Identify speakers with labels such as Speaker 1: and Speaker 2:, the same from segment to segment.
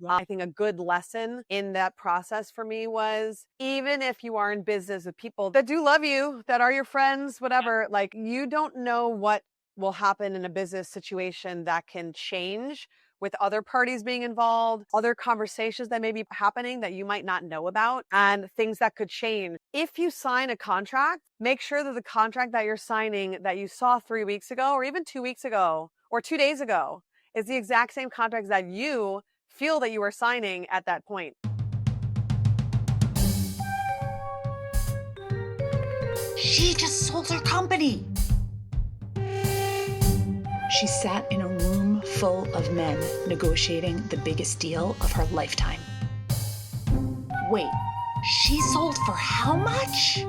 Speaker 1: I think a good lesson in that process for me was, even if you are in business with people that do love you, that are your friends, whatever, like, you don't know what will happen in a business situation that can change with other parties being involved, other conversations that may be happening that you might not know about, and things that could change. If you sign a contract, make sure that the contract that you're signing that you saw 3 weeks ago, or even 2 weeks ago, or 2 days ago, is the exact same contract that you feel that you are signing at that point.
Speaker 2: She just sold her company. She sat in a room full of men negotiating the biggest deal of her lifetime. Wait, she sold for how much?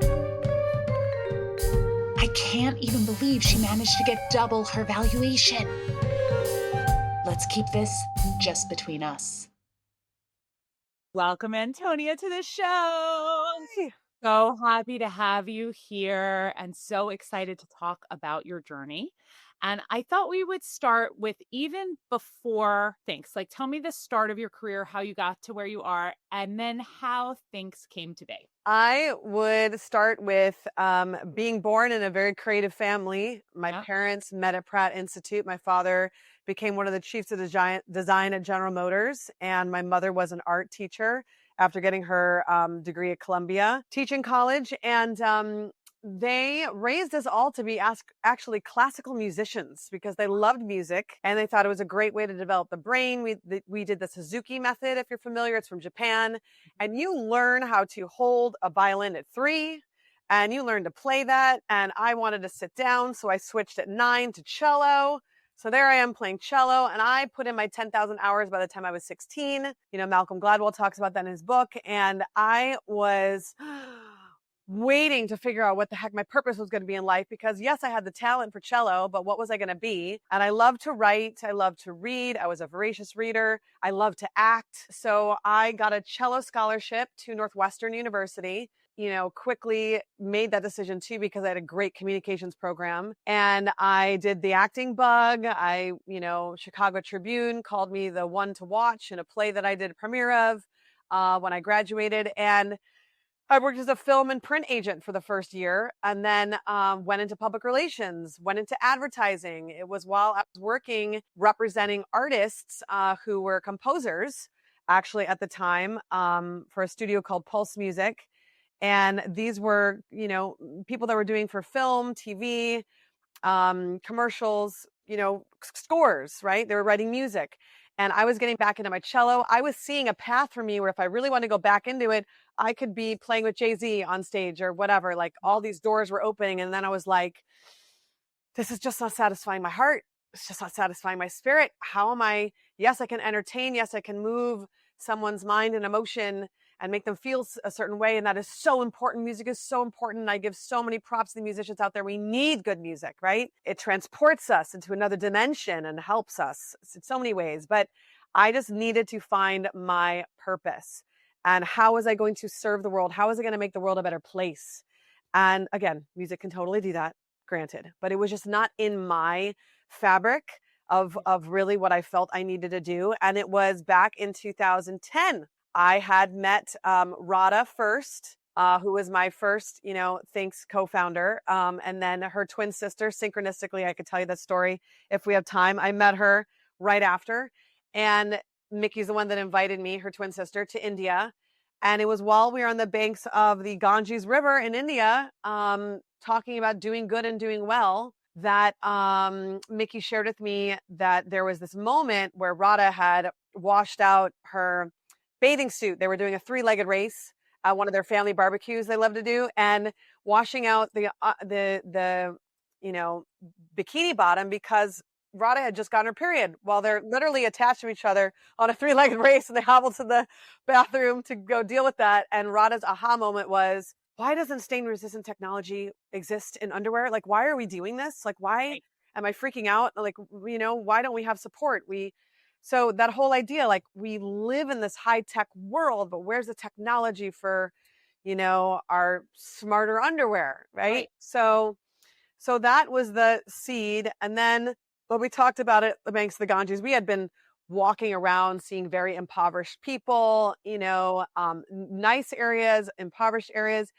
Speaker 2: I can't even believe she managed to get double her valuation. Let's keep this just between us.
Speaker 3: Welcome, Antonia, to the show.
Speaker 1: Hey.
Speaker 3: So happy to have you here and so excited to talk about your journey. And I thought we would start with even before Thinx. Like, tell me the start of your career, how you got to where you are, and then how Thinx came to be.
Speaker 1: I would start with being born in a very creative family. My parents met at Pratt Institute. My father became one of the chiefs of design at General Motors, and my mother was an art teacher after getting her degree at Columbia Teaching College. And they raised us all to be actually classical musicians because they loved music and they thought it was a great way to develop the brain. We did the Suzuki method, if you're familiar. It's from Japan. And you learn how to hold a violin at 3 and you learn to play that. And I wanted to sit down, so I switched at 9 to cello. So there I am playing cello, and I put in my 10,000 hours by the time I was 16. You know, Malcolm Gladwell talks about that in his book. And I was waiting to figure out what the heck my purpose was going to be in life, because yes, I had the talent for cello, but what was I going to be? And I loved to write. I loved to read. I was a voracious reader. I loved to act. So I got a cello scholarship to Northwestern University. You know, quickly made that decision too, because I had a great communications program, and I did the acting bug. Chicago Tribune called me the one to watch in a play that I did a premiere of when I graduated. And I worked as a film and print agent for the first year, and then went into public relations, went into advertising. It was while I was working representing artists who were composers, actually at the time, for a studio called Pulse Music. And these were, you know, people that were doing for film, TV, commercials, you know, scores, right? They were writing music. And I was getting back into my cello. I was seeing a path for me where if I really wanted to go back into it, I could be playing with Jay-Z on stage or whatever. Like, all these doors were opening. And then I was like, this is just not satisfying my heart. It's just not satisfying my spirit. How am I? Yes, I can entertain. Yes, I can move someone's mind and emotion and make them feel a certain way. And that is so important. Music is so important. And I give so many props to the musicians out there. We need good music, right? It transports us into another dimension and helps us in so many ways. But I just needed to find my purpose. And how was I going to serve the world? How was I going to make the world a better place? And again, music can totally do that, granted. But it was just not in my fabric of really what I felt I needed to do. And it was back in 2010. I had met Radha first, who was my first, Thinx co-founder. And then her twin sister, synchronistically, I could tell you that story if we have time. I met her right after. And Mickey's the one that invited me, her twin sister, to India. And it was while we were on the banks of the Ganges River in India, talking about doing good and doing well, that Mickey shared with me that there was this moment where Radha had washed out her bathing suit. They were doing a 3-legged race at one of their family barbecues they love to do, and washing out the bikini bottom because Radha had just gotten her period while they're literally attached to each other on a 3-legged race, and they hobbled to the bathroom to go deal with that. And Radha's aha moment was, why doesn't stain-resistant technology exist in underwear? Like, why are we doing this? Like, why am I freaking out? Like, why don't we have support? So that whole idea, like, we live in this high-tech world, but where's the technology for, our smarter underwear, right? So that was the seed. And then when we talked about it, the banks of the Ganges, we had been walking around, seeing very impoverished people, nice areas, impoverished areas.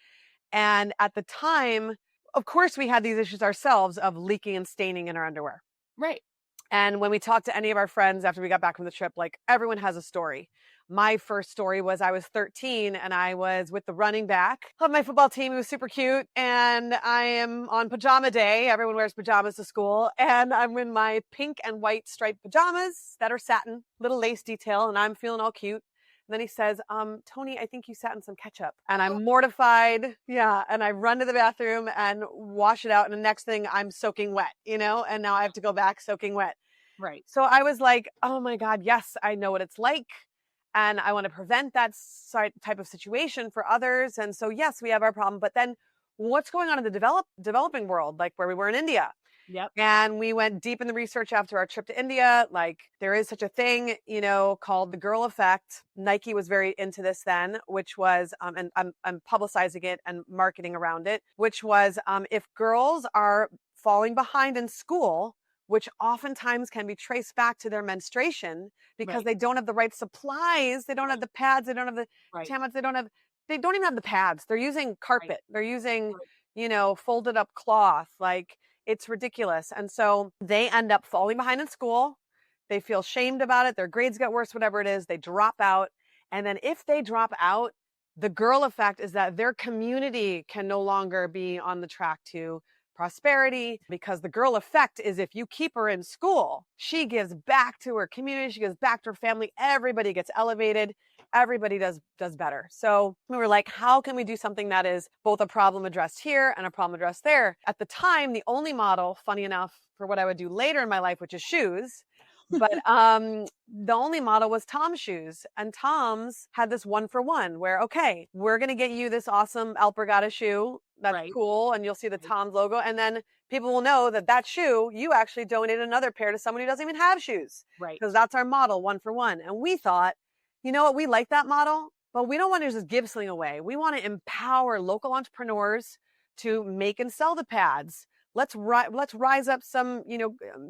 Speaker 1: And at the time, of course, we had these issues ourselves of leaking and staining in our underwear.
Speaker 3: Right.
Speaker 1: And when we talked to any of our friends after we got back from the trip, like everyone has a story. My first story was I was 13 and I was with the running back of my football team. He was super cute. And I am on pajama day. Everyone wears pajamas to school. And I'm in my pink and white striped pajamas that are satin, little lace detail. And I'm feeling all cute. And then he says, Tony, I think you sat in some ketchup. And I'm mortified. Yeah. And I run to the bathroom and wash it out. And the next thing I'm soaking wet, and now I have to go back soaking wet.
Speaker 3: Right.
Speaker 1: So I was like, oh my God, yes, I know what it's like. And I want to prevent that type of situation for others. And so, yes, we have our problem. But then what's going on in the developing world, like where we were in India?
Speaker 3: Yep.
Speaker 1: And we went deep in the research after our trip to India. Like there is such a thing, called the girl effect. Nike was very into this then, which was, and I'm publicizing it and marketing around it, which was if girls are falling behind in school, which oftentimes can be traced back to their menstruation because they don't have the right supplies. They don't have the pads. They don't have the tampons. They don't even have the pads. They're using carpet. They're using, folded up cloth. Like it's ridiculous. And so they end up falling behind in school. They feel shamed about it. Their grades get worse, whatever it is. They drop out. And then if they drop out, the girl effect is that their community can no longer be on the track to prosperity, because the girl effect is if you keep her in school, she gives back to her community, she gives back to her family, everybody gets elevated, everybody does better. So we were like, how can we do something that is both a problem addressed here and a problem addressed there? At the time, the only model, funny enough, for what I would do later in my life, which is shoes, but the only model was Tom's shoes. And Tom's had this 1-for-1 where, okay, we're going to get you this awesome Alpargata shoe. That's cool. And you'll see the Tom's logo. And then people will know that shoe, you actually donated another pair to someone who doesn't even have shoes.
Speaker 3: Right.
Speaker 1: Because that's our model, 1-for-1. And we thought, you know what, we like that model, but we don't want to just give something away. We want to empower local entrepreneurs to make and sell the pads. Let's rise up some,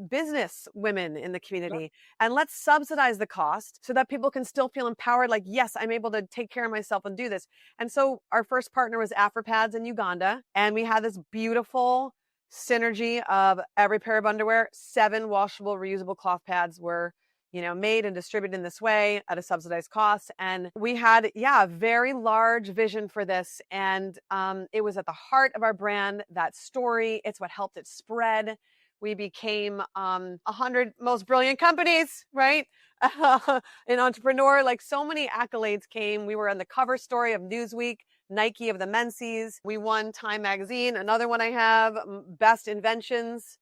Speaker 1: business women in the community, and let's subsidize the cost so that people can still feel empowered. Like, yes, I'm able to take care of myself and do this. And so our first partner was AfroPads in Uganda. And we had this beautiful synergy of every pair of underwear, 7 washable, reusable cloth pads were made and distributed in this way at a subsidized cost. And we had, a very large vision for this. And it was at the heart of our brand, that story. It's what helped it spread. We became 100 most brilliant companies, right? In Entrepreneurial, like so many accolades came. We were on the cover story of Newsweek, Nike of the Menzies. We won Time Magazine, another one I have, Best Inventions,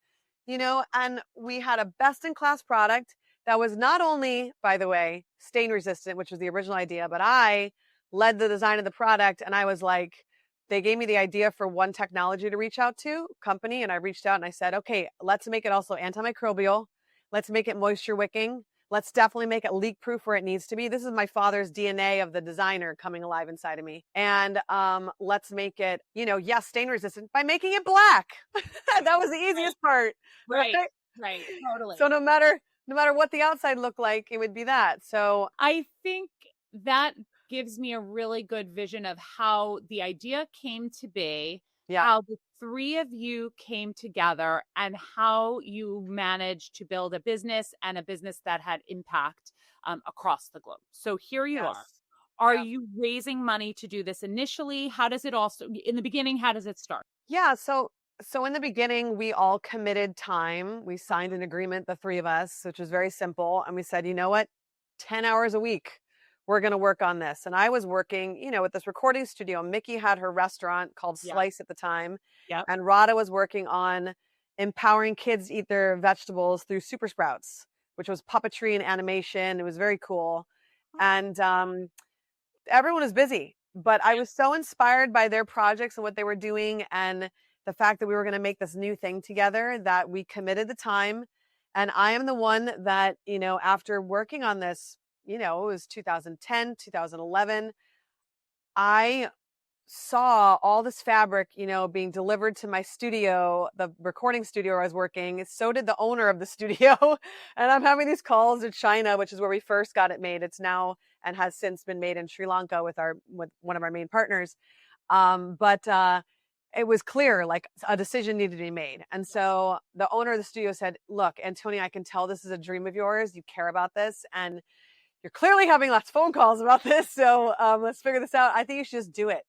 Speaker 1: and we had a best-in-class product that was not only, by the way, stain resistant, which was the original idea, but I led the design of the product. And I was like, they gave me the idea for one technology to reach out to, company. And I reached out and I said, okay, let's make it also antimicrobial. Let's make it moisture wicking. Let's definitely make it leak proof where it needs to be. This is my father's DNA of the designer coming alive inside of me. And let's make it, stain resistant by making it black. That was the easiest part.
Speaker 3: Right. Totally.
Speaker 1: So no matter what the outside looked like, it would be that. So
Speaker 3: I think that gives me a really good vision of how the idea came to be, how the 3 of you came together, and how you managed to build a business, and a business that had impact across the globe. So here you are. Are you raising money to do this initially? How does it also, in the beginning, how does it start?
Speaker 1: Yeah. So in the beginning, we all committed time. We signed an agreement, the 3 of us, which was very simple. And we said, you know what, 10 hours a week, we're going to work on this. And I was working, with this recording studio. Mickey had her restaurant called Slice at the time.
Speaker 3: Yep.
Speaker 1: And Rada was working on empowering kids to eat their vegetables through Super Sprouts, which was puppetry and animation. It was very cool. And everyone was busy. But I was so inspired by their projects and what they were doing, and the fact that we were going to make this new thing together, that we committed the time. And I am the one that, after working on this, it was 2010, 2011, I saw all this fabric, being delivered to my studio, the recording studio I was working. So did the owner of the studio. And I'm having these calls to China, which is where we first got it made. It's now and has since been made in Sri Lanka with one of our main partners. But it was clear like a decision needed to be made. And so the owner of the studio said, look, Antonia, I can tell this is a dream of yours. You care about this. And you're clearly having lots of phone calls about this. So let's figure this out. I think you should just do it.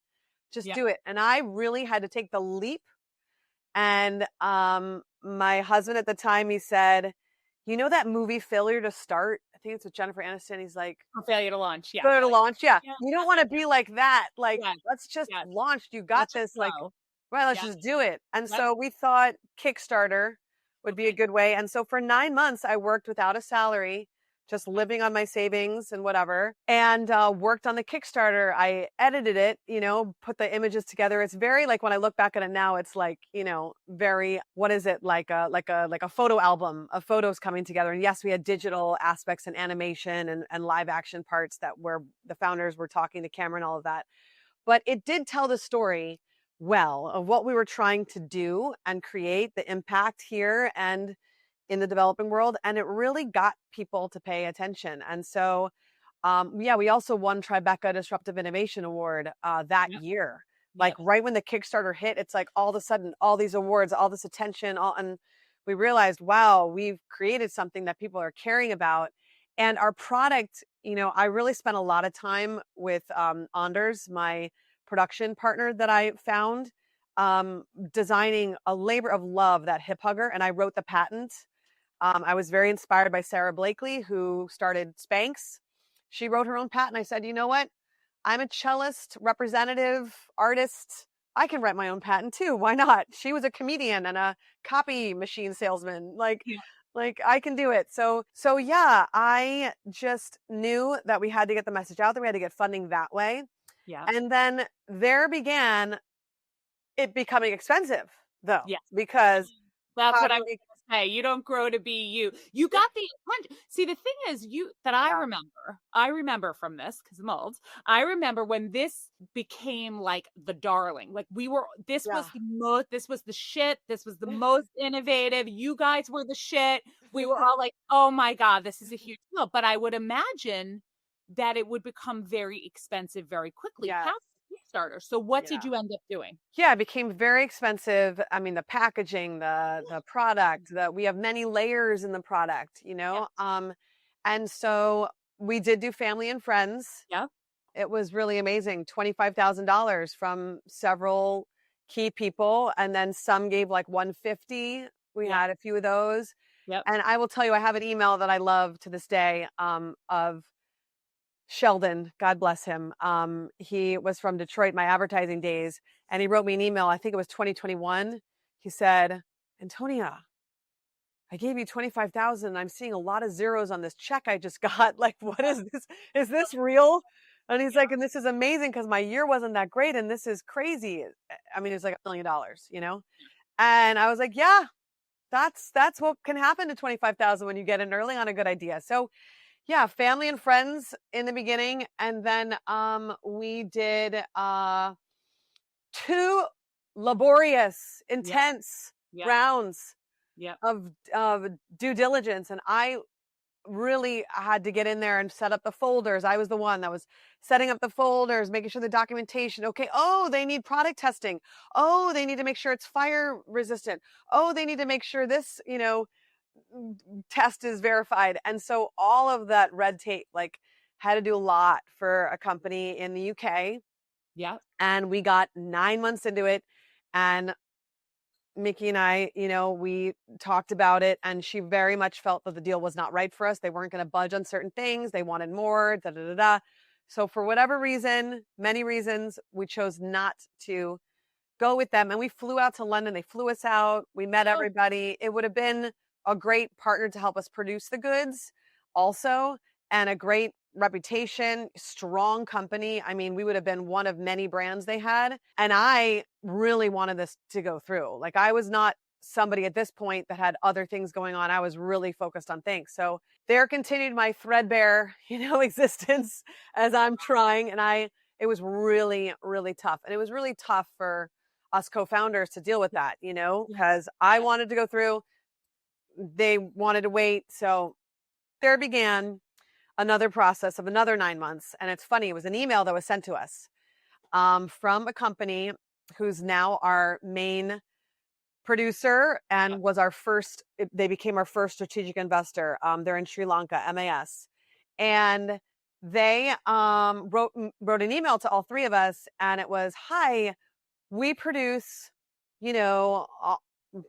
Speaker 1: Just do it. And I really had to take the leap. And my husband at the time, he said, you know that movie Failure to Start? I think it's with Jennifer Aniston. He's like,
Speaker 3: Failure to Launch. Yeah.
Speaker 1: Failure to Launch. Yeah. You don't want to be like that. Like, let's just launch. You got this. Like, right, let's just do it. And so we thought Kickstarter would be a good way. And so for 9 months, I worked without a salary, just living on my savings and whatever, and worked on the Kickstarter. I edited it, put the images together. It's very like when I look back at it now, it's like, very, what is it? Like a photo album of photos coming together. And yes, we had digital aspects and animation and live action parts that where the founders were talking to camera and all of that. But it did tell the story well of what we were trying to do and create, the impact here and in the developing world. And it really got people to pay attention. And so, we also won Tribeca Disruptive Innovation Award that year. Like right when the Kickstarter hit, it's like all of a sudden, all these awards, all this attention, and we realized, wow, we've created something that people are caring about. And our product, I really spent a lot of time with Anders, my production partner that I found, designing a labor of love, that hip hugger. And I wrote the patent. I was very inspired by Sarah Blakely, who started Spanx. She wrote her own patent. I said, you know what? I'm a cellist, representative, artist. I can write my own patent too. Why not? She was a comedian and a copy machine salesman. Like I can do it. So yeah, I just knew that we had to get the message out there. We had to get funding that way. Yeah. And then there began it becoming expensive though, because
Speaker 3: that's what I was going to say. You don't grow to be you. You got the see. The thing is, I remember from this because molds. I remember when this became like the darling. Like this was the shit. This was the most innovative. You guys were the shit. We were all like, oh my God, this is a huge deal. But I would imagine that it would become very expensive very quickly.
Speaker 1: Yeah.
Speaker 3: Kickstarter. So what did you end up doing?
Speaker 1: Yeah, it became very expensive. I mean, the packaging, the product, we have many layers in the product, and so we did do family and friends. Yeah. It was really amazing. $25,000 from several key people. And then some gave like 150. We had a few of those. Yep. And I will tell you, I have an email that I love to this day, of Sheldon, God bless him. He was from Detroit, my advertising days, and he wrote me an email. I think it was 2021. He said, Antonia, I gave you 25,000. I'm seeing a lot of zeros on this check I just got. Like, what is this? Is this real? And he's like, and this is amazing because my year wasn't that great. And this is crazy. I mean, it's like $1 million, And I was like, yeah, that's what can happen to 25,000 when you get in early on a good idea. So yeah, family and friends in the beginning. And then we did 2 laborious, intense rounds of due diligence. And I really had to get in there and set up the folders. I was the one that was setting up the folders, making sure the documentation. Okay. Oh, they need product testing. Oh, they need to make sure it's fire resistant. Oh, they need to make sure this, test is verified. And so all of that red tape, like, had to do a lot for a company in the UK. Yeah. And we got 9 months into it, and Mickey and I, we talked about it, and she very much felt that the deal was not right for us. They weren't going to budge on certain things. They wanted more, da, da, da, da. So for whatever reason, many reasons, we chose not to go with them. And we flew out to London. They flew us out. We met everybody. It would have been a great partner to help us produce the goods also, and a great reputation, strong company. I mean, we would have been one of many brands they had. And I really wanted this to go through. Like, I was not somebody at this point that had other things going on. I was really focused on Thinx. So there continued my threadbare, existence as I'm trying. And I it was really, really tough. And it was really tough for us co-founders to deal with that, you know, because I wanted to go through, they wanted to wait. So there began another process of another 9 months. And it's funny, it was an email that was sent to us from a company who's now our main producer and was our first, they became our first strategic investor. They're in Sri Lanka, MAS. And they wrote an email to all three of us, and it was, hi, we produce, you know,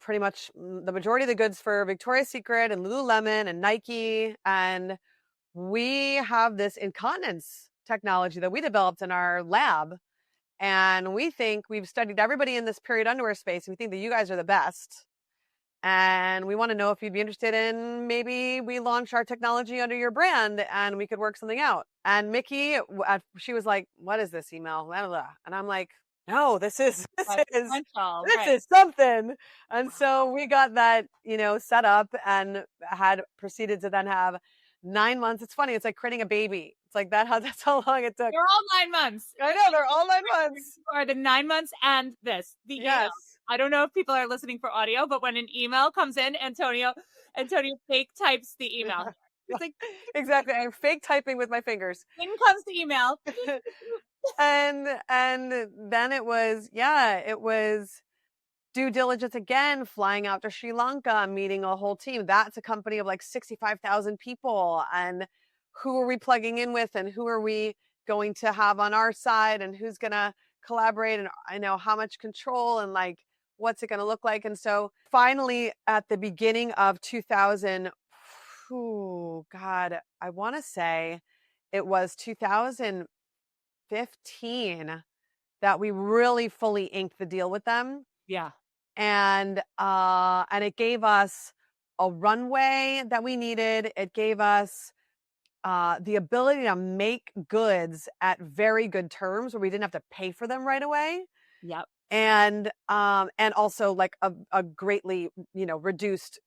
Speaker 1: pretty much the majority of the goods for Victoria's Secret and Lululemon and Nike. And we have this incontinence technology that we developed in our lab. And we think we've studied everybody in this period underwear space. And we think that you guys are the best. And we want to know if you'd be interested in maybe we launch our technology under your brand and we could work something out. And Mickey, she was like, what is this email? Blah, blah, blah. And I'm like, no, this is something. And so we got that, you know, set up and had proceeded to then have 9 months. It's funny. It's like creating a baby. It's like that's how long it took.
Speaker 3: They're all 9 months.
Speaker 1: I know, they're all 9 months.
Speaker 3: Or the 9 months and this. Yes. Email. I don't know if people are listening for audio, but when an email comes in, Antonia fake types the email. It's like
Speaker 1: exactly. I'm fake typing with my fingers.
Speaker 3: In comes the email.
Speaker 1: and then it was due diligence again, flying out to Sri Lanka, meeting a whole team. That's a company of like 65,000 people. And who are we plugging in with, and who are we going to have on our side, and who's going to collaborate, and I know how much control, and like, what's it going to look like? And so finally at the beginning of 2000, oh God, I want to say it was 2015 that we really fully inked the deal with them.
Speaker 3: Yeah.
Speaker 1: And it gave us a runway that we needed. It gave us the ability to make goods at very good terms where we didn't have to pay for them right away.
Speaker 3: Yep.
Speaker 1: And also like a greatly, you know, reduced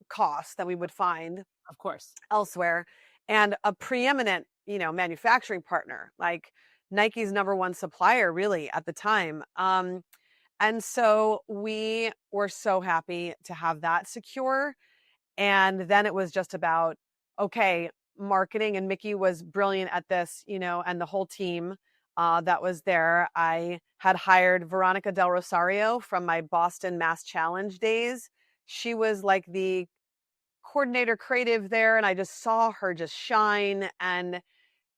Speaker 1: cost that we would find,
Speaker 3: of course,
Speaker 1: elsewhere, and a preeminent, you know, manufacturing partner, like Nike's number one supplier really at the time. And so we were so happy to have that secure. And then it was just about, okay, marketing, and Mickey was brilliant at this, you know, and the whole team that was there. I had hired Veronica Del Rosario from my Boston Mass Challenge days. She was like the coordinator creative there, and I just saw her just shine, and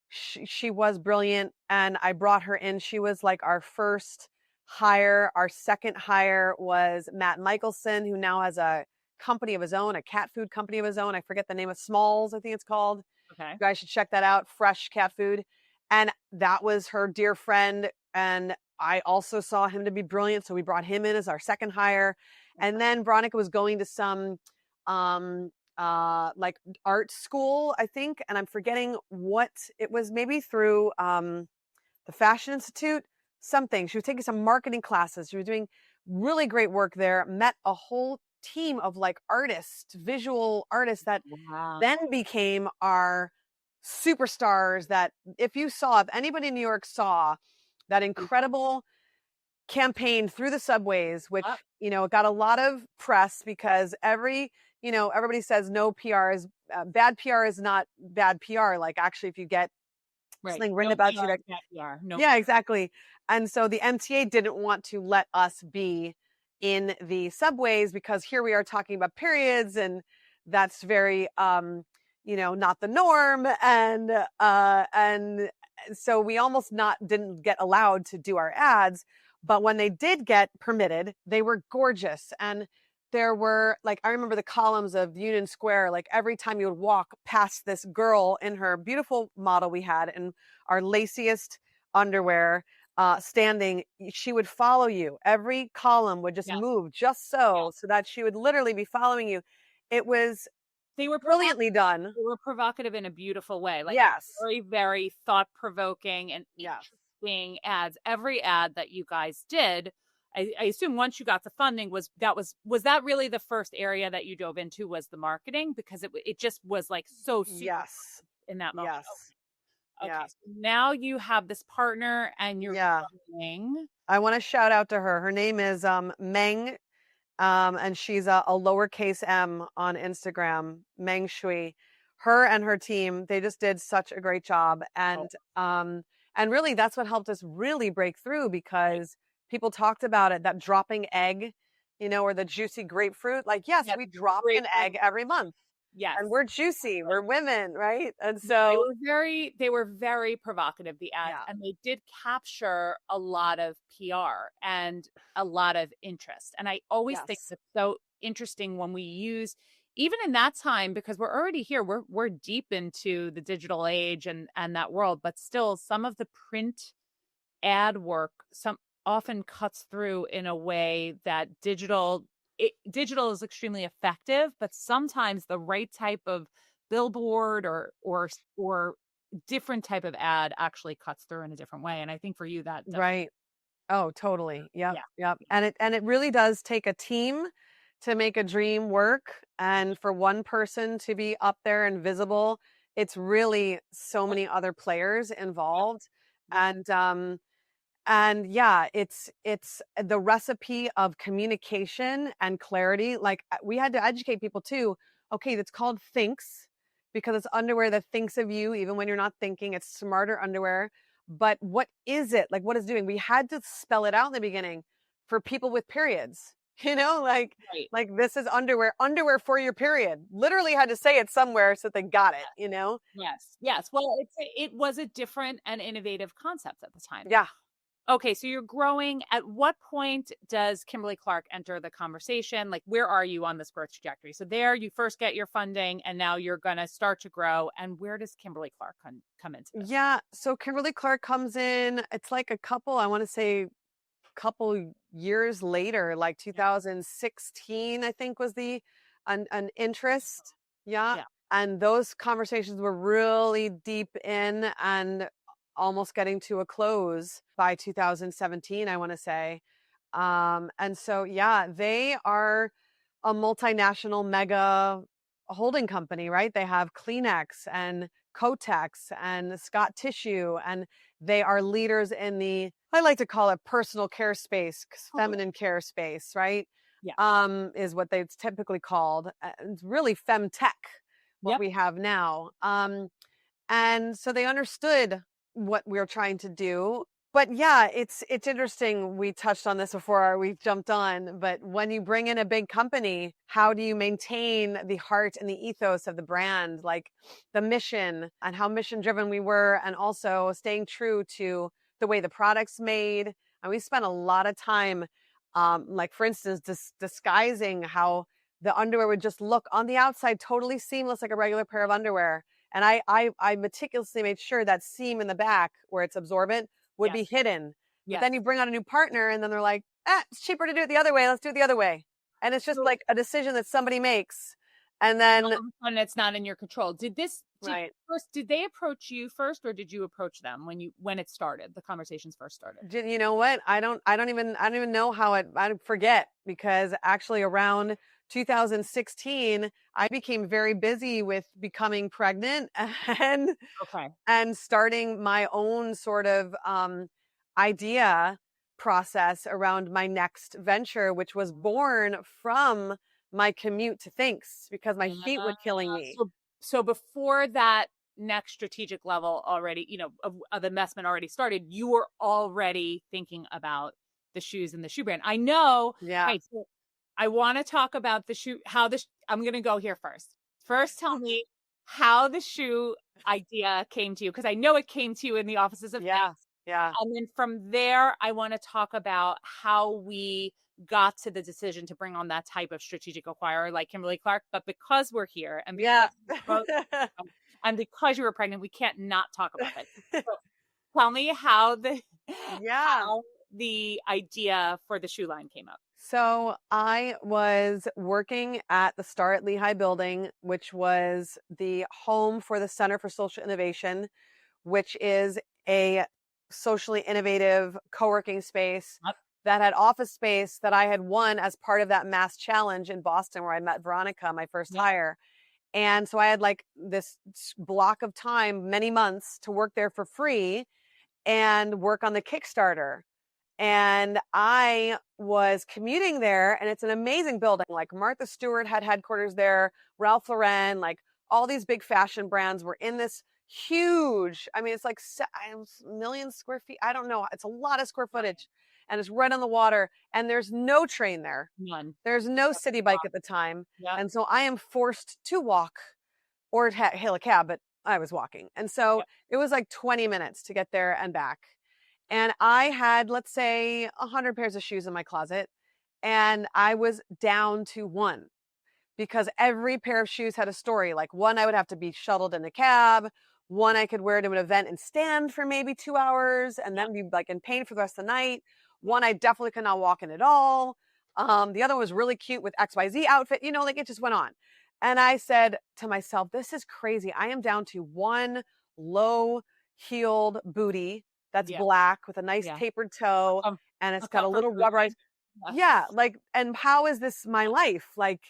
Speaker 1: she was brilliant. And I brought her in. She was like our first hire. Our second hire was Matt Michelson, who now has a company of his own, a cat food company of his own. I forget the name of Smalls, I think it's called.
Speaker 3: Okay.
Speaker 1: You guys should check that out. Fresh cat food. And that was her dear friend. And I also saw him to be brilliant. So we brought him in as our second hire. And then Veronica was going to some like art school, I think. And I'm forgetting what it was, maybe through the Fashion Institute, something. She was taking some marketing classes. She was doing really great work there. Met a whole team of like artists, visual artists that then became our superstars. That if anybody in New York saw that incredible campaign through the subways, which, you know, it got a lot of press because everybody says no PR is bad PR is not bad PR. Like actually, if you get something written about you, like, yeah, exactly. And so the MTA didn't want to let us be in the subways because here we are talking about periods, and that's very, not the norm. And so we almost didn't get allowed to do our ads, but when they did get permitted, they were gorgeous. And there were, like, I remember the columns of Union Square, like every time you would walk past this girl in her beautiful model we had in our laciest underwear, standing, she would follow you. Every column would just move just so that she would literally be following you. They were brilliantly done.
Speaker 3: They were provocative in a beautiful way. Like, very, very thought-provoking and interesting ads. Every ad that you guys did, I assume once you got the funding, was that really the first area that you dove into, was the marketing? Because it just was like so super in that moment.
Speaker 1: Yes.
Speaker 3: Okay.
Speaker 1: Yeah.
Speaker 3: So now you have this partner and you're
Speaker 1: Yeah.
Speaker 3: growing.
Speaker 1: I want to shout out to her. Her name is Meng, and she's a lowercase m on Instagram, Meng Shui. Her and her team, they just did such a great job.
Speaker 3: Oh,
Speaker 1: And really that's what helped us really break through, because people talked about it, that dropping egg, or the juicy grapefruit. Like, yes,
Speaker 3: yeah,
Speaker 1: we drop
Speaker 3: great.
Speaker 1: an egg every month,
Speaker 3: Yes.
Speaker 1: and we're juicy, we're women, right? And
Speaker 3: Yeah,
Speaker 1: so,
Speaker 3: they were very provocative, the ads,
Speaker 1: yeah,
Speaker 3: and they did capture a lot of PR and a lot of interest. And I always think
Speaker 1: yes,
Speaker 3: it's so interesting when we use, even in that time, because we're already here, we're deep into the digital age and that world, but still some of the print ad work some often cuts through in a way that digital is extremely effective, but sometimes the right type of billboard or different type of ad actually cuts through in a different way. And I think for you that definitely,
Speaker 1: right. Oh, totally. Yep,
Speaker 3: yeah,
Speaker 1: yep. And it really does take a team to make a dream work, and for one person to be up there and visible, it's really so
Speaker 3: yep,
Speaker 1: many other players
Speaker 3: yep,
Speaker 1: involved.
Speaker 3: yep,
Speaker 1: And yeah, it's the recipe of communication and clarity. Like, we had to educate people too. Okay, that's called Thinx because it's underwear that thinks of you even when you're not thinking. It's smarter underwear. But what is it? Like, what is it doing? We had to spell it out in the beginning for people with periods. Like
Speaker 3: right.
Speaker 1: this is underwear for your period. Literally had to say it somewhere so that they got it.
Speaker 3: Yes, yes. Well, it was a different and innovative concept at the time.
Speaker 1: Yeah.
Speaker 3: Okay, so you're growing. At what point does Kimberly Clark enter the conversation? Like, where are you on this growth trajectory? So there, you first get your funding, and now you're going to start to grow. And where does Kimberly Clark come into this?
Speaker 1: Yeah, so Kimberly Clark comes in, it's like a couple, I want to say couple years later, like
Speaker 3: Yeah,
Speaker 1: 2016, I think was the an interest. Yeah.
Speaker 3: yeah,
Speaker 1: And those conversations were really deep in and almost getting to a close by 2017, I want to say. And so, yeah, they are a multinational mega holding company, right? They have Kleenex and Kotex and Scott Tissue, and they are leaders in the, I like to call it personal care space,
Speaker 3: okay,
Speaker 1: feminine care space, right?
Speaker 3: yeah,
Speaker 1: Is what it's typically called. It's really femtech, what
Speaker 3: yep,
Speaker 1: we have now. And so they understood what we were trying to do. But yeah, it's interesting. We touched on this before we jumped on, but when you bring in a big company, how do you maintain the heart and the ethos of the brand, like the mission and how mission driven we were, and also staying true to the way the product's made. And we spent a lot of time, like for instance, disguising how the underwear would just look on the outside totally seamless, like a regular pair of underwear. And I meticulously made sure that seam in the back where it's absorbent would be
Speaker 3: yes,
Speaker 1: hidden. But
Speaker 3: yes.
Speaker 1: then you bring on a new partner and then they're like, it's cheaper to do it the other way. Let's do it the other way. And it's just
Speaker 3: So
Speaker 1: like a decision that somebody makes. And
Speaker 3: all
Speaker 1: then,
Speaker 3: of a sudden, it's not in your control.
Speaker 1: right.
Speaker 3: Did they approach you first, or did you approach them when it started? The conversations first started.
Speaker 1: You know what? I don't even know how I forget, because actually around 2016, I became very busy with becoming pregnant and
Speaker 3: Okay.
Speaker 1: and starting my own sort of idea process around my next venture, which was born from my commute to Thinx because my feet were killing me.
Speaker 3: So before that next strategic level already, of investment already started, you were already thinking about the shoes and the shoe brand. I know.
Speaker 1: Yeah.
Speaker 3: Right. So I want to talk about the shoe, I'm going to go here first. First, tell me how the shoe idea came to you, because I know it came to you in the offices of Thinx.
Speaker 1: Yeah. Yeah.
Speaker 3: And then from there, I want to talk about how we got to the decision to bring on that type of strategic acquirer like Kimberly Clark. But because we're here and
Speaker 1: Yeah.
Speaker 3: because you were pregnant, we can't not talk about that. So tell me how
Speaker 1: Yeah.
Speaker 3: how the idea for the shoe line came up.
Speaker 1: So I was working at the Star at Lehigh building, which was the home for the Center for Social Innovation, which is a socially innovative co-working space
Speaker 3: Yep.
Speaker 1: that had office space that I had won as part of that mass challenge in Boston where I met Veronica, my first
Speaker 3: Yep.
Speaker 1: hire. And so I had like this block of time, many months, to work there for free and work on the Kickstarter. And I was commuting there, and it's an amazing building. Like Martha Stewart had headquarters there, Ralph Lauren, like all these big fashion brands were in this huge, I mean, it's like a million square feet. I don't know. It's a lot of square footage, and it's right on the water, and there's no train there.
Speaker 3: None.
Speaker 1: There's no city bike at the time.
Speaker 3: Yeah.
Speaker 1: And so I am forced to walk or hail a cab, but I was walking. And so it was like 20 minutes to get there and back. And I had, let's say, 100 pairs of shoes in my closet, and I was down to one because every pair of shoes had a story. Like one, I would have to be shuttled in a cab. One, I could wear to an event and stand for maybe 2 hours and then be like in pain for the rest of the night. One, I definitely could not walk in at all. The other one was really cute with XYZ outfit, like it just went on. And I said to myself, this is crazy. I am down to one low heeled booty that's black with a nice tapered toe, and it's got a little rubberized. Yeah. Like, and how is this my life? Like,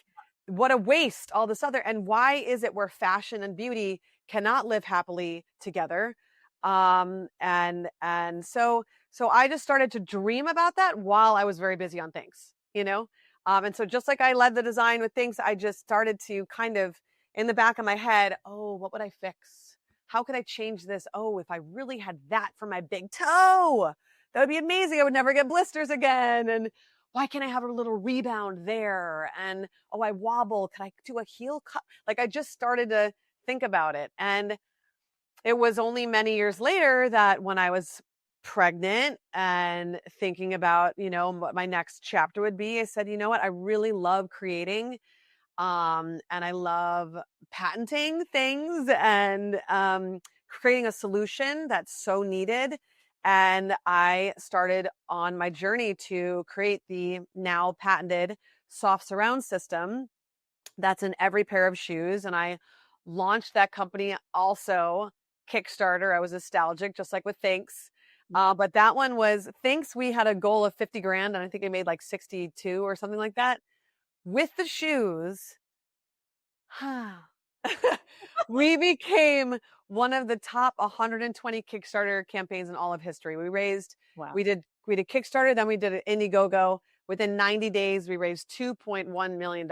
Speaker 1: what a waste, all this other. And why is it where fashion and beauty cannot live happily together? And so I just started to dream about that while I was very busy on Thinx, and so just like I led the design with Thinx, I just started to kind of in the back of my head, oh, what would I fix? How could I change this? Oh, if I really had that for my big toe, that would be amazing. I would never get blisters again. And why can't I have a little rebound there? And, oh, I wobble. Can I do a heel cut? Like I just started to think about it. And it was only many years later that when I was pregnant and thinking about, what my next chapter would be, I said, you know what? I really love creating. And I love patenting things and creating a solution that's so needed. And I started on my journey to create the now patented soft surround system that's in every pair of shoes. And I launched that company also, Kickstarter. I was nostalgic, just like with Thinx. But that one was Thinx. We had a goal of 50 grand, and I think I made like 62 or something like that. With the shoes, we became one of the top 120 Kickstarter campaigns in all of history. We did Kickstarter, then we did an Indiegogo. Within 90 days, we raised $2.1 million.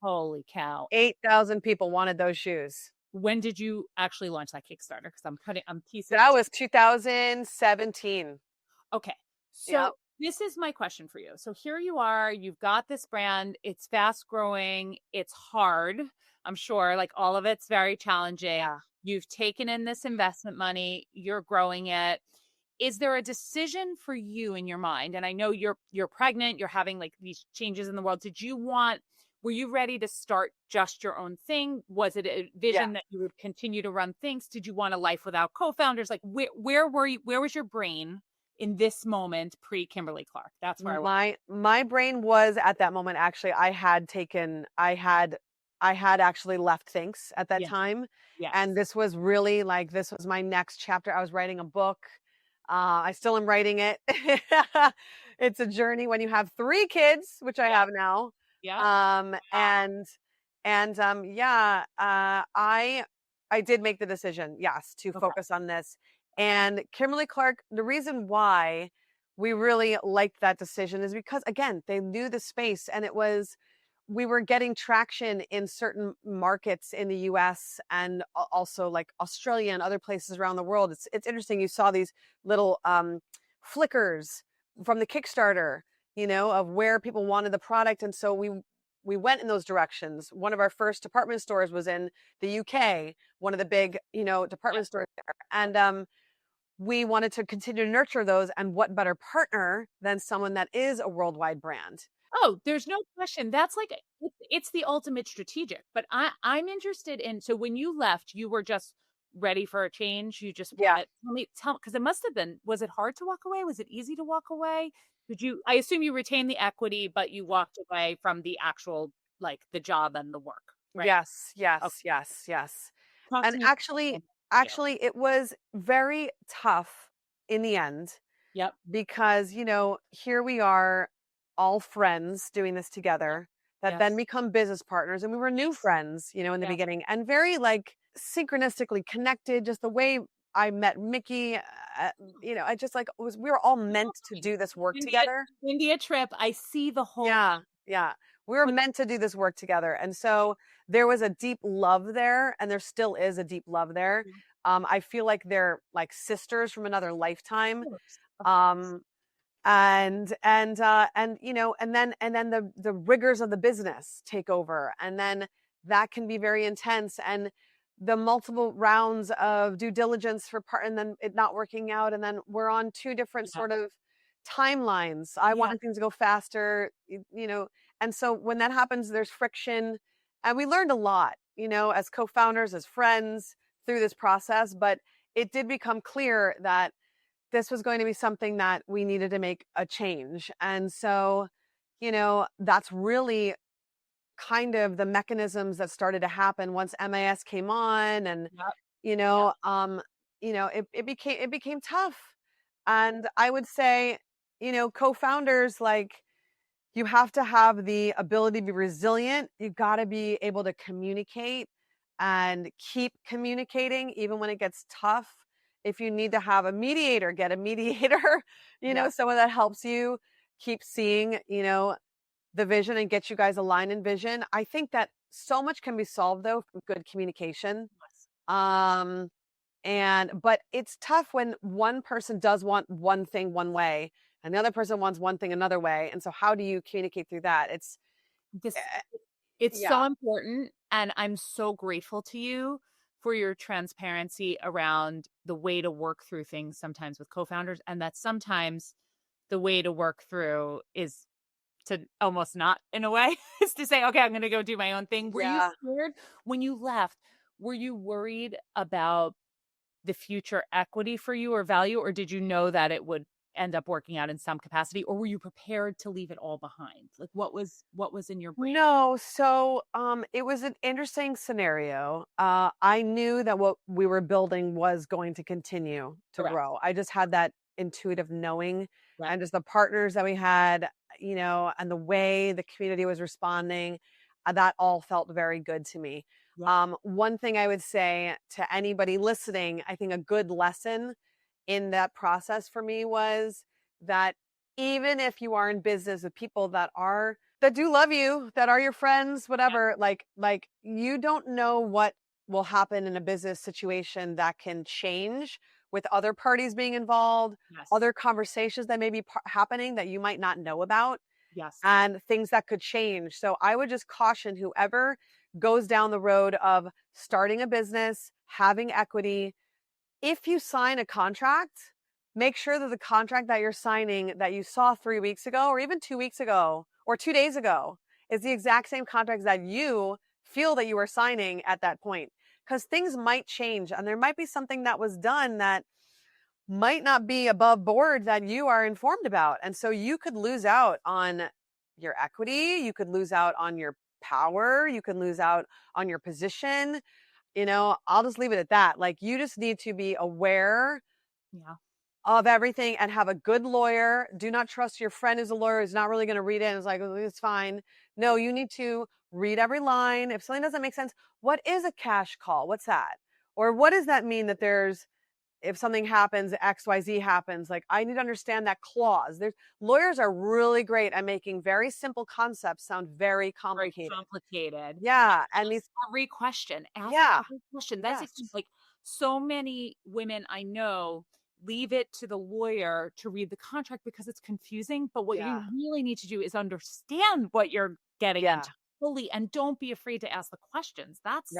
Speaker 3: Holy cow.
Speaker 1: 8,000 people wanted those shoes.
Speaker 3: When did you actually launch that Kickstarter? Because I'm piecing.
Speaker 1: That was 2017.
Speaker 3: Okay. So this is my question for you. So here you are, you've got this brand, it's fast growing, it's hard. I'm sure like all of it's very challenging.
Speaker 1: Yeah.
Speaker 3: You've taken in this investment money, you're growing it. Is there a decision for you in your mind? And I know you're pregnant, you're having like these changes in the world. Were you ready to start just your own thing? Was it a vision that you would continue to run things? Did you want a life without co-founders? Like where were you? Where was your brain in this moment pre Kimberly Clark? That's where
Speaker 1: my brain was at that moment. Actually, I had actually left Thinx at that time.
Speaker 3: Yes.
Speaker 1: And this was really like, this was my next chapter. I was writing a book. I still am writing it. It's a journey when you have 3 kids, which I have now.
Speaker 3: Yeah.
Speaker 1: I did make the decision, yes, to focus on this. And Kimberly Clark, the reason why we really liked that decision is because, again, they knew the space, and we were getting traction in certain markets in the US and also like Australia and other places around the world. It's interesting. You saw these little flickers from the Kickstarter, of where people wanted the product. And so we went in those directions. One of our first department stores was in the UK, one of the big, department stores there. And we wanted to continue to nurture those. And what better partner than someone that is a worldwide brand?
Speaker 3: Oh, there's no question. That's like, it's the ultimate strategic. But I'm interested in, so when you left, you were just ready for a change. You just wanted, because it must have been, was it hard to walk away? Was it easy to walk away? I assume you retained the equity, but you walked away from the actual, like the job and the work, right?
Speaker 1: Yes.
Speaker 3: Talk
Speaker 1: And
Speaker 3: to me.
Speaker 1: actually it was very tough in the end.
Speaker 3: Yep.
Speaker 1: Because, here we are, all friends doing this together. that then become business partners. And we were new friends, you know, in the beginning, and very like synchronistically connected, just the way I met Mickey, you know, I just like we were all meant to do this work together.
Speaker 3: India trip. I see the whole.
Speaker 1: Yeah. Yeah. We were meant to do this work together. And so there was a deep love there, and there still is a deep love there. I feel like they're like sisters from another lifetime. And you know, and then the rigors of the business take over, and then that can be very intense, and the multiple rounds of due diligence for part, and then it not working out, and then we're on two different sort of timelines. I wanted things to go faster, you know, and so when that happens, there's friction, and we learned a lot, you know, as co-founders, as friends through this process. But it did become clear that this was going to be something that we needed to make a change. And so, you know, that's really kind of the mechanisms that started to happen once MAS came on, and you know, it became tough. And I would say, you know, co-founders, like, you have to have the ability to be resilient. You've got to be able to communicate and keep communicating even when it gets tough. If you need to have a mediator, get a mediator, you know, someone that helps you keep seeing, you know, the vision and get you guys aligned in vision. I think that so much can be solved though with good communication. But it's tough when one person does want one thing one way and the other person wants one thing another way. And so how do you communicate through that?
Speaker 3: It's so important. And I'm so grateful to you for your transparency around the way to work through things sometimes with co-founders, and that sometimes the way to work through is to almost not, in a way, is to say, okay, I'm going to go do my own thing. Were you scared when you left? Were you worried about the future equity for you or value, or did you know that it would end up working out in some capacity, or were you prepared to leave it all behind? Like what was in your brain?
Speaker 1: No, so it was an interesting scenario. I knew that what we were building was going to continue to grow. I just had that intuitive knowing, and just the partners that we had, you know, and the way the community was responding, that all felt very good to me. One thing I would say to anybody listening, I think a good lesson in that process for me was that even if you are in business with people that do love you, that are your friends, whatever, like you don't know what will happen in a business situation that can change with other parties being involved, other conversations that may be happening that you might not know about, and things that could change. So I would just caution whoever goes down the road of starting a business, having equity, if you sign a contract, make sure that the contract that you're signing that you saw 3 weeks ago, or even 2 weeks ago, or 2 days ago, is the exact same contract that you feel that you are signing at that point. Because things might change, and there might be something that was done that might not be above board that you are informed about. And so you could lose out on your equity, you could lose out on your power, you could lose out on your position. You know, I'll just leave it at that. Like, you just need to be aware of everything and have a good lawyer. Do not trust your friend who's a lawyer who's not really going to read it and is like, oh, it's fine. No, you need to read every line. If something doesn't make sense, what is a cash call? What's that? Or what does that mean that if something happens, XYZ happens? Like, I need to understand that clause. Lawyers are really great at making very simple concepts sound very complicated.
Speaker 3: Very complicated.
Speaker 1: Yeah. And
Speaker 3: ask every question. Ask every question. That's like so many women I know leave it to the lawyer to read the contract because it's confusing. But what you really need to do is understand what you're getting into fully, and don't be afraid to ask the questions. That's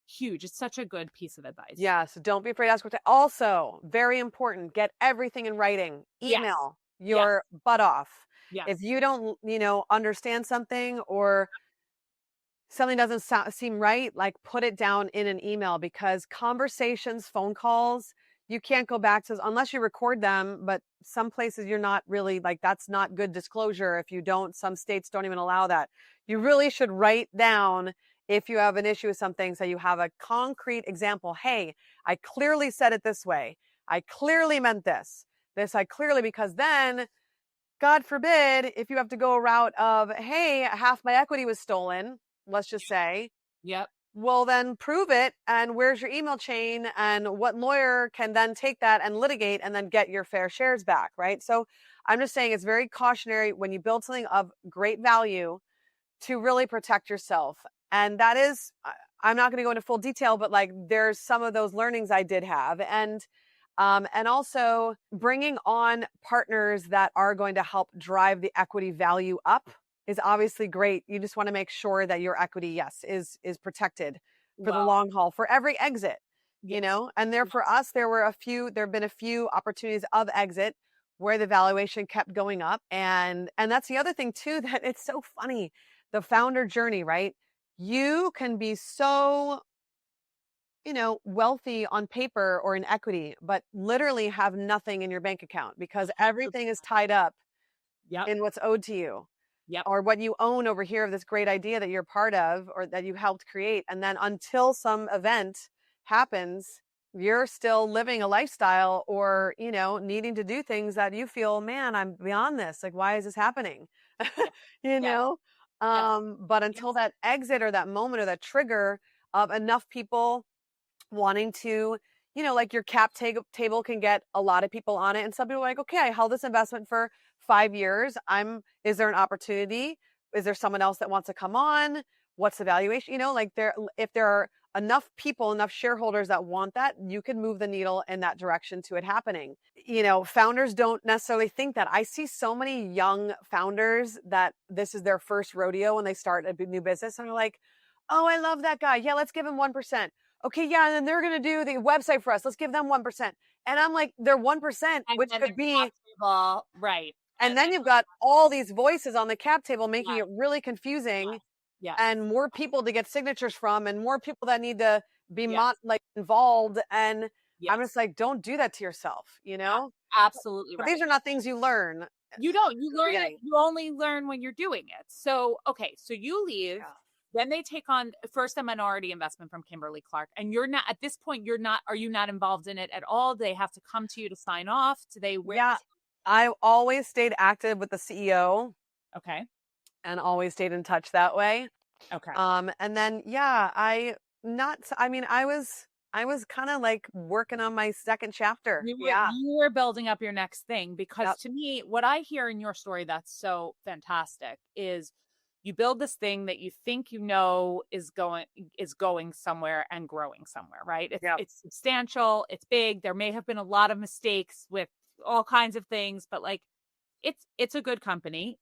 Speaker 3: huge. It's such a good piece of advice.
Speaker 1: Yeah. So don't be afraid to ask questions. Also, very important, get everything in writing. Email your butt off. If you don't, you know, understand something, or something doesn't seem right, like, put it down in an email, because conversations, phone calls, you can't go back to unless you record them. But some places you're not really, like, that's not good disclosure. If you don't, some states don't even allow that. You really should write down, if you have an issue with something, so you have a concrete example. Hey, I clearly said it this way. I clearly meant this. I clearly, because then, God forbid, if you have to go a route of, hey, half my equity was stolen, let's just say,
Speaker 3: Yep.
Speaker 1: well, then prove it. And where's your email chain? And what lawyer can then take that and litigate and then get your fair shares back, right? So I'm just saying it's very cautionary when you build something of great value to really protect yourself. And that is, I'm not going to go into full detail, but like there's some of those learnings I did have. And also bringing on partners that are going to help drive the equity value up is obviously great. You just want to make sure that your equity, yes, is protected for the long haul for every exit, you know. And there for us, there have been a few opportunities of exit where the valuation kept going up, and that's the other thing too, that it's so funny, the founder journey, right? You can be so, you know, wealthy on paper or in equity, but literally have nothing in your bank account because everything is tied up in what's owed to you.
Speaker 3: Yep.
Speaker 1: Or what you own over here of this great idea that you're part of or that you helped create. And then until some event happens, you're still living a lifestyle or, you know, needing to do things that you feel, man, I'm beyond this. Like, why is this happening? You know? But until that exit or that moment or that trigger of enough people wanting to, you know, like your cap table can get a lot of people on it. And some people are like, okay, I held this investment for 5 years. Is there an opportunity? Is there someone else that wants to come on? What's the valuation? You know, like if there are enough people, enough shareholders that want that, you can move the needle in that direction to it happening. You know, founders don't necessarily think that. I see so many young founders that this is their first rodeo when they start a new business. And they're like, oh, I love that guy. Yeah, let's give him 1%. Okay, yeah, and then they're going to do the website for us. Let's give them 1%. And I'm like, they're 1%, which could be,
Speaker 3: right.
Speaker 1: And then you've got all these voices on the cap table making it really confusing.
Speaker 3: Yeah.
Speaker 1: And more people to get signatures from and more people that need to be involved. And I'm just like, don't do that to yourself, you know?
Speaker 3: Absolutely
Speaker 1: But
Speaker 3: right.
Speaker 1: these are not things you learn.
Speaker 3: You don't. You learn it. You only learn when you're doing it. So, okay. So you leave.
Speaker 1: Yeah.
Speaker 3: Then they take on first a minority investment from Kimberly-Clark. And you're not, at this point, are you not involved in it at all? Do they have to come to you to sign off? Do they?
Speaker 1: Yeah. I always stayed active with the CEO.
Speaker 3: Okay.
Speaker 1: And always stayed in touch that way.
Speaker 3: Okay.
Speaker 1: And then, I was kind of like working on my second chapter.
Speaker 3: You were building up your next thing because to me, what I hear in your story that's so fantastic is you build this thing that you think, you know, is going somewhere and growing somewhere, right? It's substantial. It's big. There may have been a lot of mistakes with all kinds of things, but like it's a good company.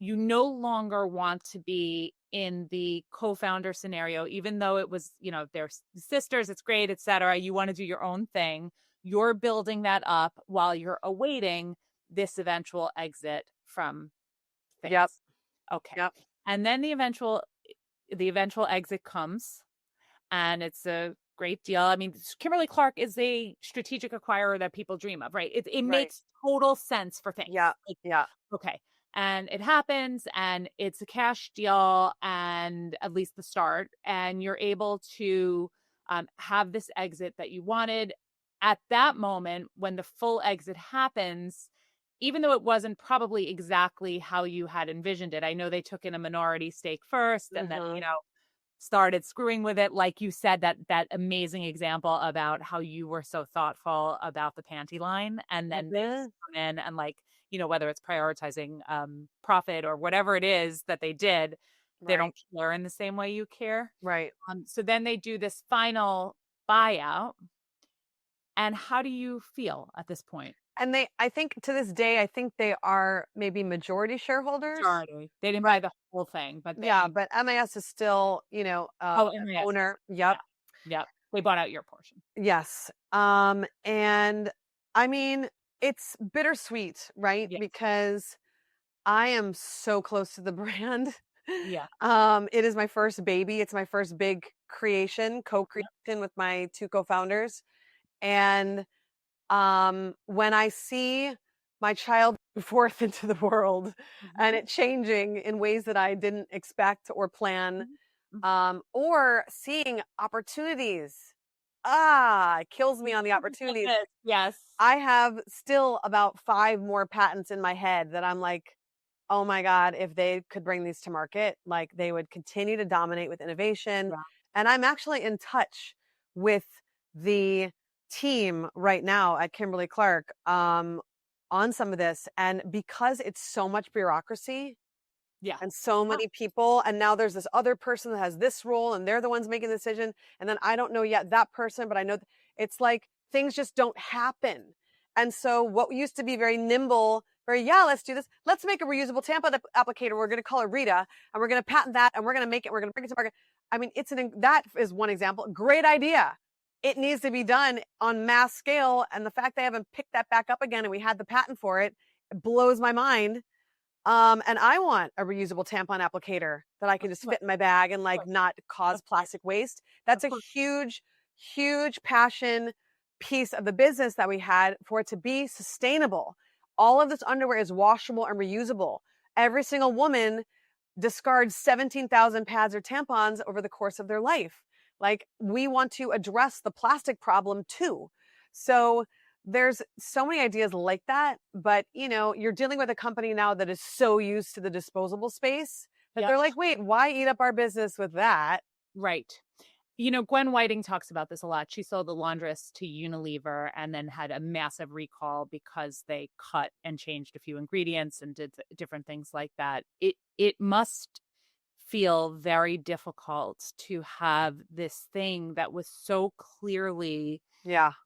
Speaker 3: You no longer want to be in the co-founder scenario, even though it was, you know, they're sisters, it's great, etc. You want to do your own thing. You're building that up while you're awaiting this eventual exit from Thinx.
Speaker 1: Yep.
Speaker 3: Okay.
Speaker 1: Yep.
Speaker 3: And then the eventual exit comes, and it's a great deal. I mean, Kimberly-Clark is a strategic acquirer that people dream of, right? It makes total sense for Thinx.
Speaker 1: Yeah.
Speaker 3: Okay. And it happens, and it's a cash deal, and at least the start, and you're able to have this exit that you wanted. At that moment, when the full exit happens, even though it wasn't probably exactly how you had envisioned it, I know they took in a minority stake first, and then, you know, started screwing with it. Like you said, that amazing example about how you were so thoughtful about the panty line, and then come in and, like, you know, whether it's prioritizing profit or whatever it is that they did, they don't care in the same way you care.
Speaker 1: Right.
Speaker 3: So then they do this final buyout. And how do you feel at this point?
Speaker 1: And I think to this day, I think they are maybe majority shareholders.
Speaker 3: Majority. They didn't buy the whole thing, but
Speaker 1: but MAS is still, you know, an owner. Yep.
Speaker 3: Yep. They bought out your portion.
Speaker 1: Yes. And I mean, it's bittersweet, right?
Speaker 3: Yes.
Speaker 1: Because I am so close to the brand.
Speaker 3: Yeah.
Speaker 1: It is my first baby. It's my first big creation, co-creation with my two co-founders. And when I see my child forth into the world and it changing in ways that I didn't expect or plan, or seeing opportunities it kills me on the opportunities.
Speaker 3: Yes.
Speaker 1: I have still about 5 more patents in my head that I'm like, oh my God, if they could bring these to market, like they would continue to dominate with innovation.
Speaker 3: Yeah.
Speaker 1: And I'm actually in touch with the team right now at Kimberly Clark on some of this. And because it's so much bureaucracy,
Speaker 3: Yeah.
Speaker 1: and so many people, and now there's this other person that has this role and they're the ones making the decision, and then I don't know yet that person, but I know it's like things just don't happen. And so what used to be very nimble, very, yeah, let's do this, let's make a reusable tampon applicator, we're going to call it Rita, and we're going to patent that, and we're going to make it, we're going to bring it to market. I mean, that is one example. Great idea. It needs to be done on mass scale, and the fact they haven't picked that back up again and we had the patent for it, it blows my mind. And I want a reusable tampon applicator that I can just fit in my bag and like not cause plastic waste. That's a huge, huge passion piece of the business that we had for it to be sustainable. All of this underwear is washable and reusable. Every single woman discards 17,000 pads or tampons over the course of their life. Like, we want to address the plastic problem too. So there's so many ideas like that, but you're dealing with a company now that is so used to the disposable space that they're like, wait, why eat up our business with that?
Speaker 3: Right. Gwen Whiting talks about this a lot. She sold the laundress to Unilever and then had a massive recall because they cut and changed a few ingredients and did different things like that. It must feel very difficult to have this thing that was so clearly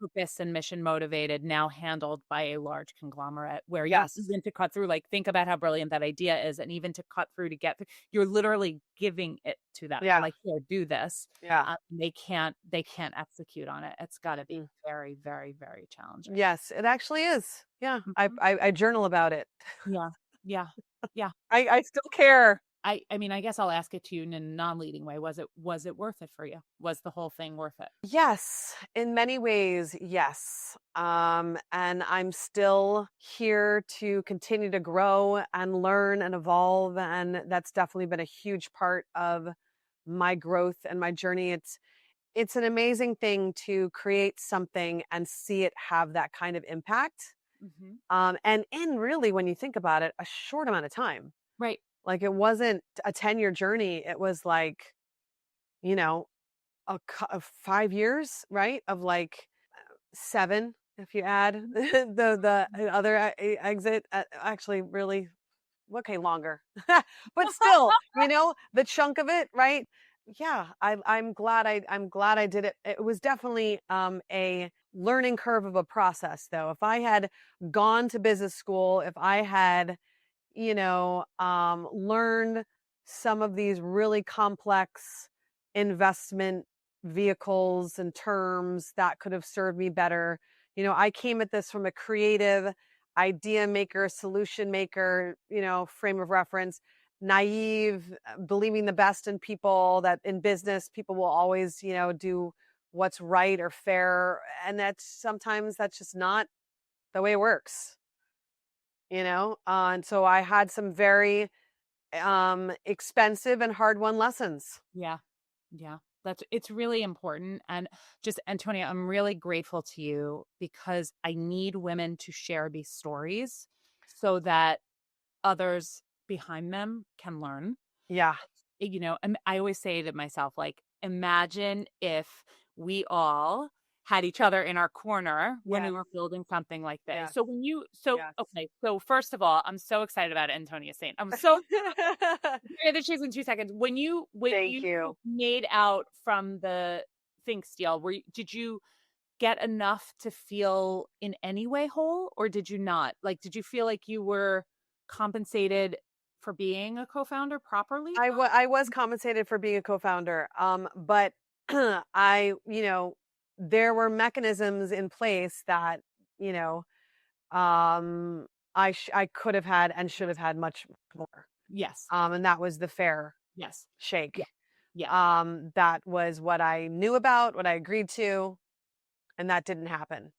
Speaker 3: purpose and mission motivated now handled by a large conglomerate where even to cut through, like, think about how brilliant that idea is, and even to cut through to get through, you're literally giving it to them. Like, here, do this. They can't execute on it. It's got to be very, very, very challenging.
Speaker 1: Yes, it actually is. Yeah. I journal about it.
Speaker 3: Yeah.
Speaker 1: I still care.
Speaker 3: I mean, I guess I'll ask it to you in a non-leading way. Was it worth it for you? Was the whole thing worth it?
Speaker 1: Yes, in many ways, yes. And I'm still here to continue to grow and learn and evolve. And that's definitely been a huge part of my growth and my journey. It's an amazing thing to create something and see it have that kind of impact. And in really, when you think about it, a short amount of time.
Speaker 3: Right.
Speaker 1: Like, it wasn't a 10-year journey. It was like, of 5 years, right? Of like 7, if you add the other exit, actually really, okay, longer, but still, the chunk of it, right? Yeah. I'm glad I did it. It was definitely, a learning curve of a process though. If I had gone to business school, if I had, learned some of these really complex investment vehicles and terms that could have served me better. I came at this from a creative idea maker, solution maker, frame of reference, naive, believing the best in people, that in business, people will always, do what's right or fair. And sometimes that's just not the way it works. And so I had some very expensive and hard-won lessons.
Speaker 3: Yeah. It's really important. And just, Antonia, I'm really grateful to you because I need women to share these stories so that others behind them can learn.
Speaker 1: Yeah.
Speaker 3: I always say to myself, like, imagine if we all had each other in our corner when we were building something like this. So okay. So first of all, I'm so excited about Antonia saying, I'm so the cheese in 2 seconds. When you made out from the Thinx deal, did you get enough to feel in any way whole, or did you not? Like, did you feel like you were compensated for being a co-founder properly?
Speaker 1: I was compensated for being a co-founder. But there were mechanisms in place that, I could have had and should have had much more.
Speaker 3: Yes.
Speaker 1: And that was the fair shake.
Speaker 3: Yeah.
Speaker 1: That was what I knew about, what I agreed to, and that didn't happen.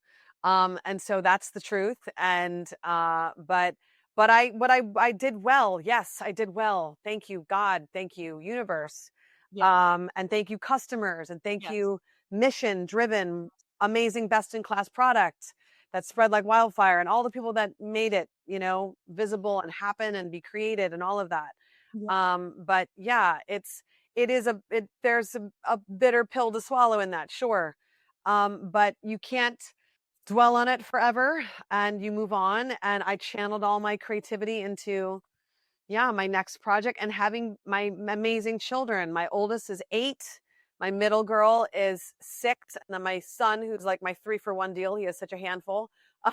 Speaker 1: And so that's the truth. And, but I did well. Yes, I did well. Thank you, God. Thank you, universe. And thank you, customers. And thank you mission driven, amazing, best in class product that spread like wildfire, and all the people that made it, visible and happen and be created and all of that. But yeah, there's a bitter pill to swallow in that, sure. But you can't dwell on it forever, and you move on. And I channeled all my creativity into, my next project, and having my amazing children. My oldest is 8. My middle girl is 6. And then my son, who's like my 3-for-1 deal. He is such a handful,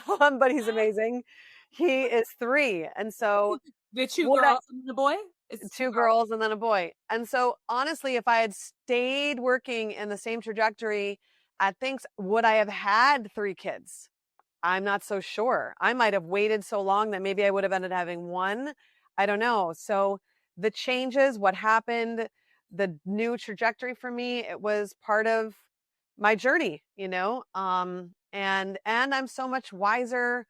Speaker 1: but he's amazing. He is 3. And so
Speaker 3: the 2 girls and the boy?
Speaker 1: It's 2 girls and then a boy. And so honestly, if I had stayed working in the same trajectory at Thinx, would I have had 3 kids? I'm not so sure. I might have waited so long that maybe I would have ended up having 1. I don't know. So the changes, what happened, the new trajectory for me, it was part of my journey, and I'm so much wiser,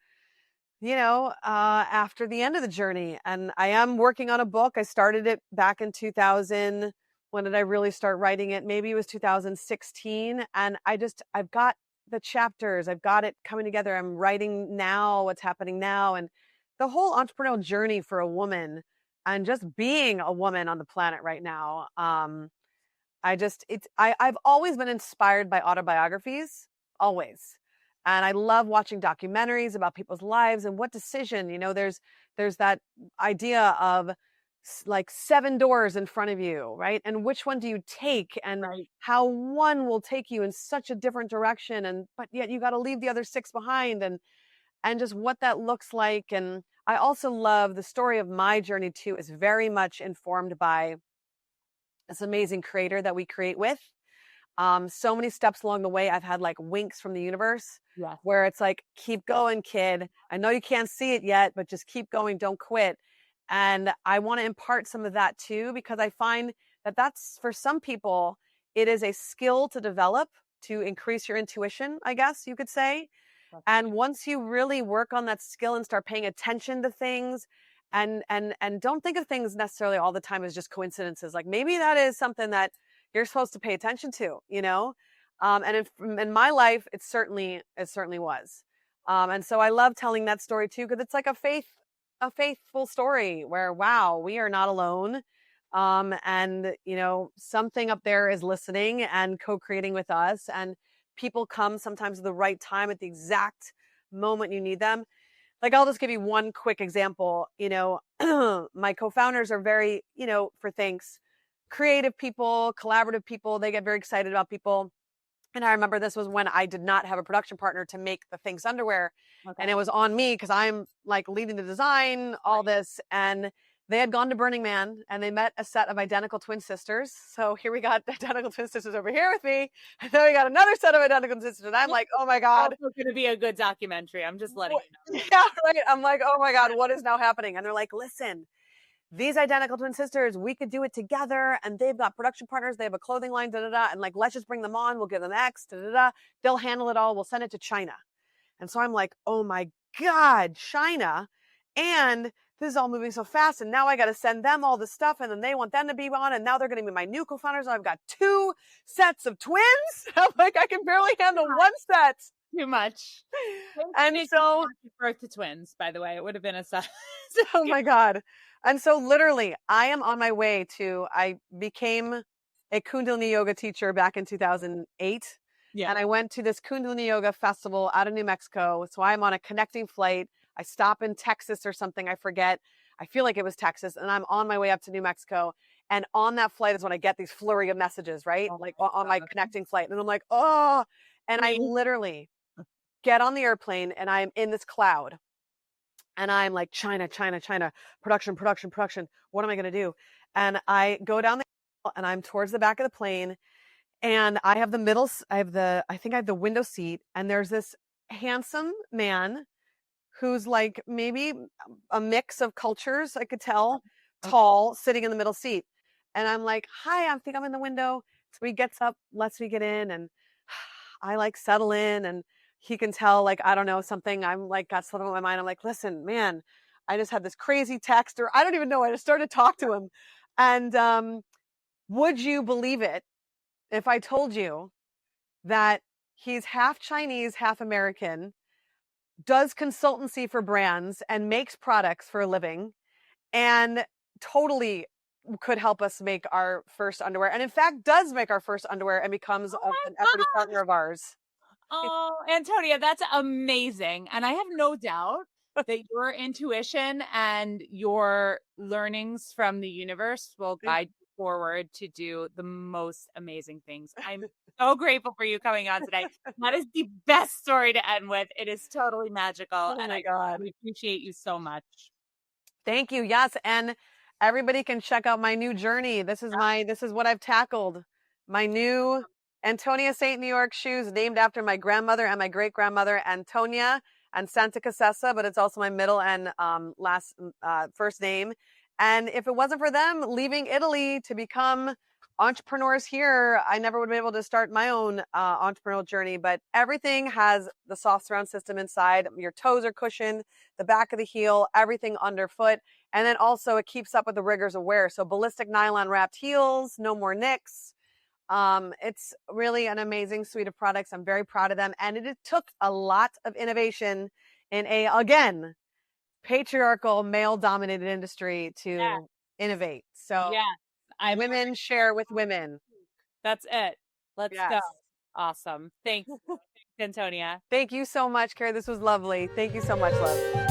Speaker 1: after the end of the journey. And I am working on a book. I started it back in 2000. When did I really start writing it? Maybe it was 2016. And I've got the chapters, I've got it coming together. I'm writing now what's happening now. And the whole entrepreneurial journey for a woman, and just being a woman on the planet right now. I've always been inspired by autobiographies, always. And I love watching documentaries about people's lives and what decision, there's that idea of like 7 doors in front of you, right? And which one do you take, and how one will take you in such a different direction, but yet you got to leave the other 6 behind, and just what that looks like. And I also love the story of my journey too, is very much informed by this amazing creator that we create with. So many steps along the way, I've had like winks from the universe, where it's like, keep going, kid. I know you can't see it yet, but just keep going. Don't quit. And I want to impart some of that too, because I find that that's, for some people, it is a skill to develop to increase your intuition, I guess you could say. And once you really work on that skill and start paying attention to things, and don't think of things necessarily all the time as just coincidences. Like maybe that is something that you're supposed to pay attention to, and in my life, it certainly was. And so I love telling that story too, because it's like a faithful story where, wow, we are not alone. And something up there is listening and co-creating with us, and people come sometimes at the right time, at the exact moment you need them. Like, I'll just give you one quick example. My co-founders are very, for Thinx, creative people, collaborative people. They get very excited about people. And I remember this was when I did not have a production partner to make the Thinx underwear. And it was on me, because I'm like leading the design, all this. And they had gone to Burning Man, and they met a set of identical twin sisters. So here we got identical twin sisters over here with me. And then we got another set of identical twin sisters. And I'm like, oh my God.
Speaker 3: It's going to be a good documentary. I'm just letting you know.
Speaker 1: Yeah, right. I'm like, oh my God, what is now happening? And they're like, listen, these identical twin sisters, we could do it together. And they've got production partners. They have a clothing line, And like, let's just bring them on. We'll give them X, They'll handle it all. We'll send it to China. And so I'm like, oh my God, China. And this is all moving so fast. And now I got to send them all the stuff. And then they want them to be on. And now they're going to be my new co-founders. And I've got 2 sets of twins. I'm like, I can barely handle 1 set.
Speaker 3: Too much.
Speaker 1: And so,
Speaker 3: birth to twins, by the way, it would have been a size.
Speaker 1: Oh my God. And so literally, I am on my way I became a Kundalini yoga teacher back in 2008. Yeah. And I went to this Kundalini yoga festival out of New Mexico. So I'm on a connecting flight. I stop in Texas or something. I forget. I feel like it was Texas. And I'm on my way up to New Mexico. And on that flight is when I get these flurry of messages, right? Like on my connecting flight. And I'm like, oh, and I literally get on the airplane, and I'm in this cloud. And I'm like, China, production. What am I going to do? And I go down and I'm towards the back of the plane, and I have I think I have the window seat. And there's this handsome man who's like maybe a mix of cultures, I could tell, tall, sitting in the middle seat. And I'm like, hi, I think I'm in the window. So he gets up, lets me get in, and I like settle in, and he can tell, like, I don't know, something. I'm like, got something on my mind. I'm like, listen, man, I just had this crazy text, or I don't even know. I just started to talk to him. And would you believe it if I told you that he's half Chinese, half American, does consultancy for brands and makes products for a living, and totally could help us make our first underwear. And in fact, does make our first underwear and becomes
Speaker 3: Oh
Speaker 1: an
Speaker 3: my
Speaker 1: equity
Speaker 3: God.
Speaker 1: partner of ours.
Speaker 3: Oh, Antonia, that's amazing. And I have no doubt that your intuition and your learnings from the universe will guide you forward to do the most amazing things. I'm so grateful for you coming on today. That is the best story to end with. It is totally magical.
Speaker 1: Oh
Speaker 3: And
Speaker 1: my
Speaker 3: I
Speaker 1: God.
Speaker 3: appreciate you so much.
Speaker 1: Thank you. Yes. And everybody can check out my new journey. This is what I've tackled. My new Antonia St. New York shoes, named after my grandmother and my great grandmother, Antonia and Santa Casessa, but it's also my middle and first name. And if it wasn't for them leaving Italy to become entrepreneurs here, I never would have been able to start my own entrepreneurial journey. But everything has the soft surround system inside. Your toes are cushioned, the back of the heel, everything underfoot. And then also it keeps up with the rigors of wear. So ballistic nylon wrapped heels, no more nicks. It's really an amazing suite of products. I'm very proud of them. And it took a lot of innovation in again, patriarchal, male dominated industry
Speaker 3: Yeah.
Speaker 1: to innovate. So
Speaker 3: Yeah. I'm
Speaker 1: women share with women.
Speaker 3: That's it. Let's go.
Speaker 1: Yes.
Speaker 3: Awesome. Thanks, Antonia.
Speaker 1: Thank you so much, Carrie. This was lovely. Thank you so much, love.